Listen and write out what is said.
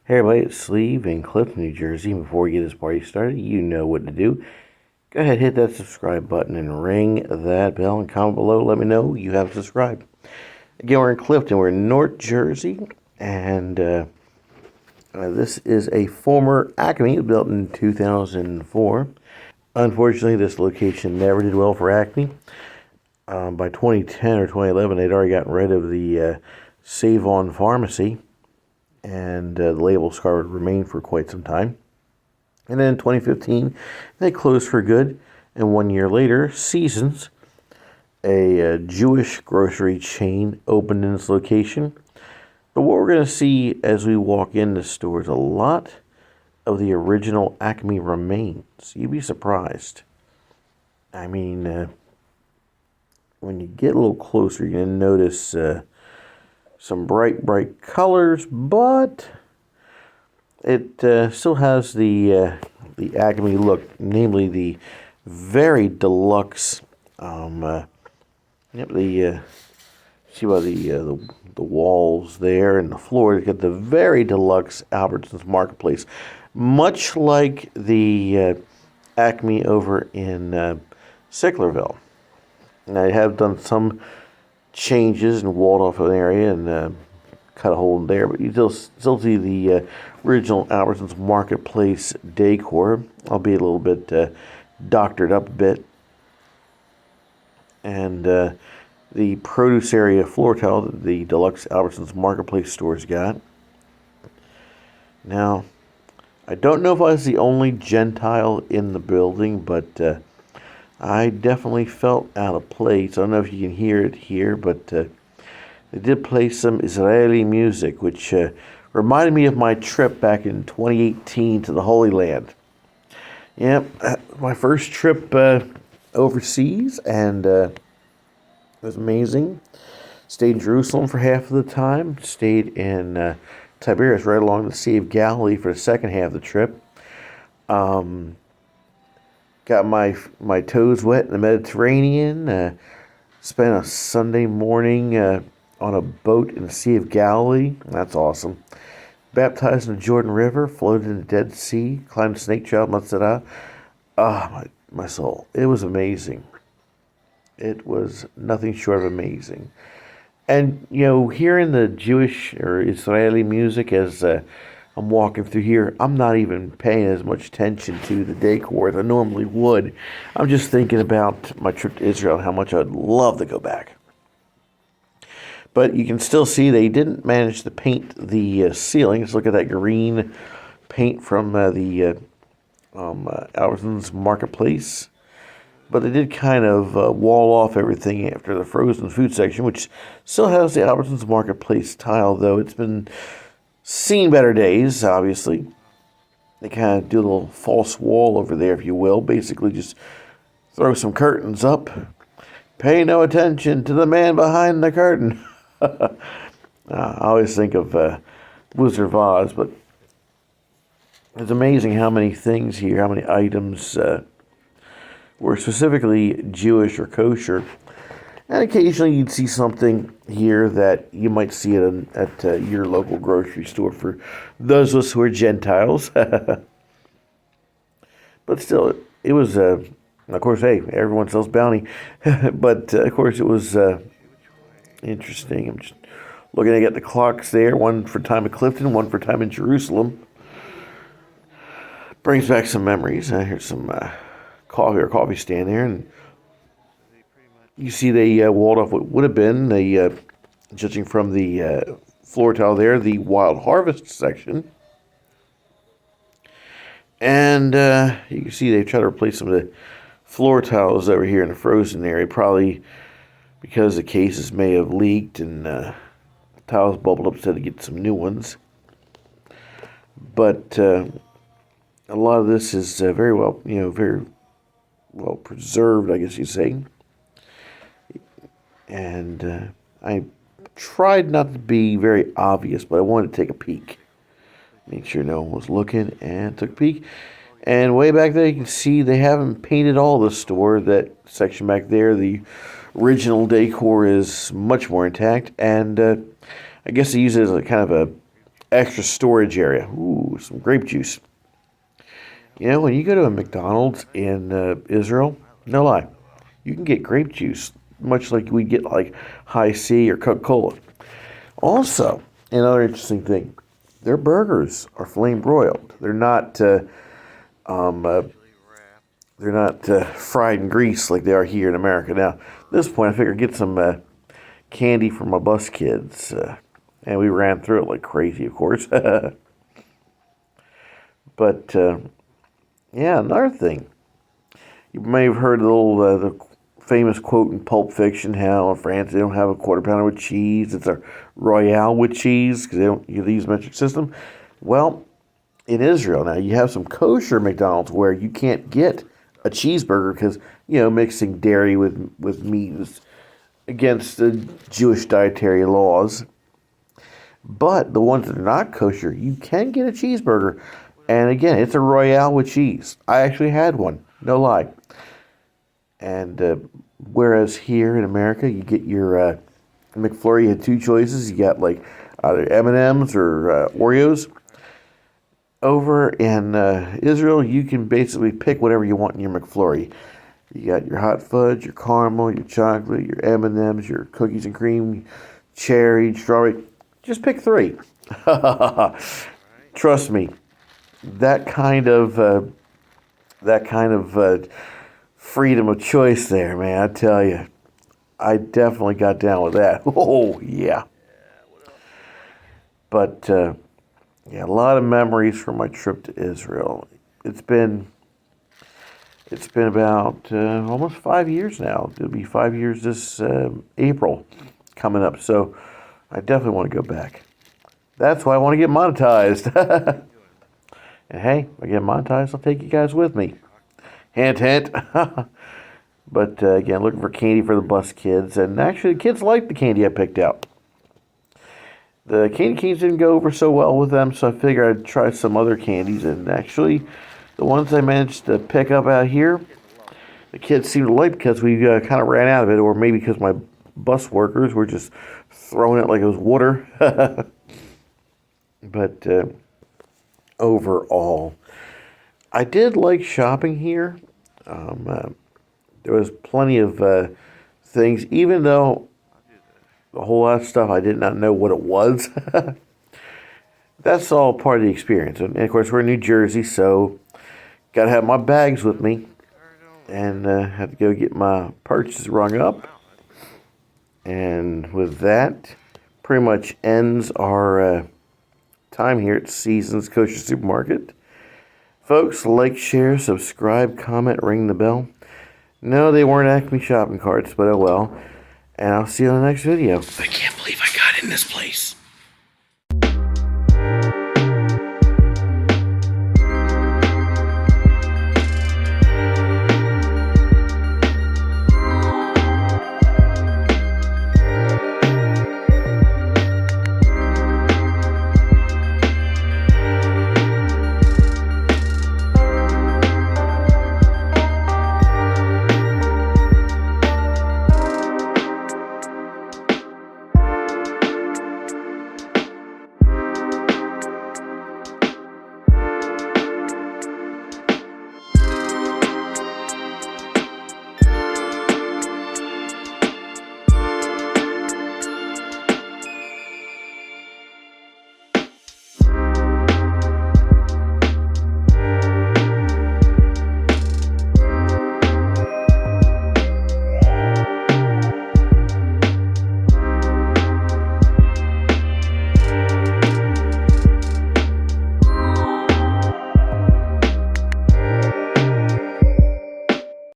Hey everybody, it's Sleeve in Clifton, New Jersey. Before we get this party started, you know what to do. Go ahead, hit that subscribe button and ring that bell and comment below. Let me know you have subscribed. Again, we're in Clifton. We're in North Jersey, and this is a former Acme built in 2004. Unfortunately, this location never did well for Acme. By 2010 or 2011, they'd already gotten rid of the Save On Pharmacy, and the label scar would remain for quite some time. And then in 2015, they closed for good. And 1 year later, Seasons, a Jewish grocery chain, opened in this location. But what we're going to see as we walk in the store is a lot of the original Acme remains. You'd be surprised. I mean, when you get a little closer, you're going to notice some bright colors, but it still has the Acme look, namely the very deluxe. See by the walls there and the floor, you get the very deluxe Albertsons Marketplace, much like the Acme over in Sicklerville. And I have done some changes and walled off an area and cut a hole in there, but you still see the original Albertsons Marketplace decor, albeit a little bit doctored up a bit. And the produce area floor tile that the deluxe Albertsons Marketplace stores got. Now, I don't know if I was the only Gentile in the building, but I definitely felt out of place. I don't know if you can hear it here, but they did play some Israeli music, which reminded me of my trip back in 2018 to the Holy Land. Yep, my first trip overseas, and it was amazing. Stayed in Jerusalem for half of the time. Stayed in Tiberias, right along the Sea of Galilee, for the second half of the trip. Got my toes wet in the Mediterranean. Spent a Sunday morning on a boat in the Sea of Galilee. That's awesome. Baptized in the Jordan River, floated in the Dead Sea, climbed Snake Trail, Matzah. My soul. It was amazing. It was nothing short of amazing. And, hearing the Jewish or Israeli music as I'm walking through here, I'm not even paying as much attention to the decor as I normally would. I'm just thinking about my trip to Israel and how much I'd love to go back. But you can still see they didn't manage to paint the ceiling. Let's look at that green paint from the Albertsons Marketplace. But they did kind of wall off everything after the frozen food section, which still has the Albertsons Marketplace tile, though it's been seen better days, obviously. They kind of do a little false wall over there, if you will. Basically just throw some curtains up. Pay no attention to the man behind the curtain. I always think of Wizard of Oz, but it's amazing how many things here, how many items were specifically Jewish or kosher. And occasionally you'd see something here that you might see at your local grocery store for those of us who are Gentiles. But still, it was, of course, hey, everyone sells bounty. But, of course, it was interesting. I'm just looking at the clocks there, one for time in Clifton, one for time in Jerusalem. Brings back some memories. Here's some coffee stand there, and you see they walled off what would have been, judging from the floor tile there, the Wild Harvest section. And you can see they try to replace some of the floor tiles over here in the frozen area, probably because the cases may have leaked and tiles bubbled up, so to get some new ones. But a lot of this is very well preserved, I guess you'd say. And I tried not to be very obvious, but I wanted to take a peek. Make sure no one was looking, and took a peek. And way back there, you can see they haven't painted all the store. That section back there, the original decor is much more intact. And I guess they use it as a kind of extra storage area. Ooh, some grape juice. You know, when you go to a McDonald's in Israel, no lie, you can get grape juice, much like we get like High C or Coca-Cola. Also, another interesting thing, their burgers are flame broiled. Um, uh, they're not fried in grease like they are here in America. Now, at this point, I figured I'd get some candy for my bus kids, and we ran through it like crazy, of course. But yeah, another thing. You may have heard the famous quote in Pulp Fiction, how in France they don't have a quarter pounder with cheese. It's a Royale with cheese because they don't use the metric system. Well, in Israel now, you have some kosher McDonald's where you can't get a cheeseburger because, mixing dairy with meat is against the Jewish dietary laws. But the ones that are not kosher, you can get a cheeseburger. And again, it's a Royale with cheese. I actually had one, no lie. And whereas here in America, you get your McFlurry, you had two choices. You got like either M&Ms or Oreos. Over in Israel, you can basically pick whatever you want in your McFlurry. You got your hot fudge, your caramel, your chocolate, your M&Ms, your cookies and cream, cherry, strawberry. Just pick three. Trust me, that kind of freedom of choice there, man. I tell you, I definitely got down with that. Oh yeah. But yeah, a lot of memories from my trip to Israel. It's been about almost 5 years now. It'll be 5 years this April coming up. So I definitely want to go back. That's why I want to get monetized. And hey, if I get monetized, I'll take you guys with me. Hint, hint. But again, looking for candy for the bus kids. And actually, the kids liked the candy I picked out. The candy canes didn't go over so well with them, so I figured I'd try some other candies. And actually, the ones I managed to pick up out here, the kids seemed to like because we kind of ran out of it, or maybe because my bus workers were just throwing it like it was water. But overall, I did like shopping here. There was plenty of things, even though a whole lot of stuff I did not know what it was. That's all part of the experience. And of course, we're in New Jersey, so got to have my bags with me. And had to go get my purchases rung up. And with that, pretty much ends our time here at Seasons Kosher Supermarket. Folks, like, share, subscribe, comment, ring the bell. No, they weren't Acme shopping carts, but oh well. And I'll see you on the next video. I can't believe I got in this place.